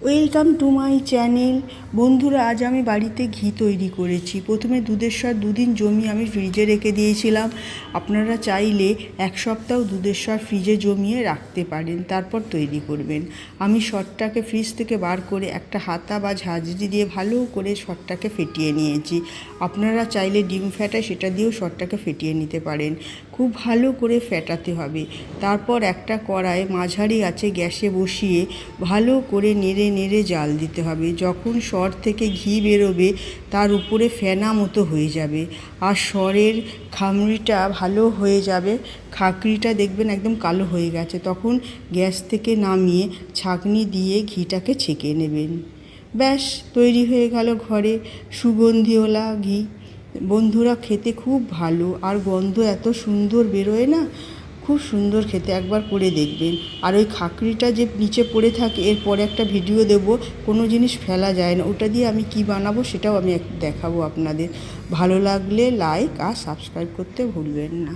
Welcome to my channel. বন্ধুরা, আজ আমি বাড়িতে ঘি তৈরি করেছি। প্রথমে দুধের স্বাদ দুদিন জমিয়ে আমি ফ্রিজে রেখে দিয়েছিলাম। আপনারা চাইলে এক সপ্তাহ দুধের স্বাদ ফ্রিজে জমিয়ে রাখতে পারেন, তারপর তৈরি করবেন। আমি সরটাকে ফ্রিজ থেকে বার করে একটা হাতা বা ঝাঁঝরি দিয়ে ভালো করে সরটাকে ফেটিয়ে নিয়েছি। আপনারা চাইলে ডিম ফেটায় সেটা দিয়েও সরটাকে ফেটিয়ে নিতে পারেন। খুব ভালো করে ফেটাতে হবে। তারপর একটা কড়াই মাঝারি আঁচে গ্যাসে বসিয়ে ভালো করে নেড়ে নেড়ে জাল দিতে হবে। যখন সর থেকে ঘি বেরোবে তার উপরে ফেনা মতো হয়ে যাবে আর সরের খামড়িটা ভালো হয়ে যাবে। খাকড়িটা দেখবেন একদম কালো হয়ে গেছে, তখন গ্যাস থেকে নামিয়ে ছাঁকনি দিয়ে ঘিটাকে ছেঁকে নেবেন। ব্যাস, তৈরি হয়ে গেল ঘরে সুগন্ধিওয়ালা ঘি। বন্ধুরা, খেতে খুব ভালো আর গন্ধ এত সুন্দর বেরোয় না, খুব সুন্দর খেতে। একবার করে দেখবেন। আর ওই খাকড়িটা যে নিচে পড়ে থাকে, এরপরে একটা ভিডিও দেব, কোনো জিনিস ফেলা যায় না, ওটা দিয়ে আমি কি বানাবো সেটাও আমি দেখাবো আপনাদের। ভালো লাগলে লাইক আর সাবস্ক্রাইব করতে ভুলবেন না।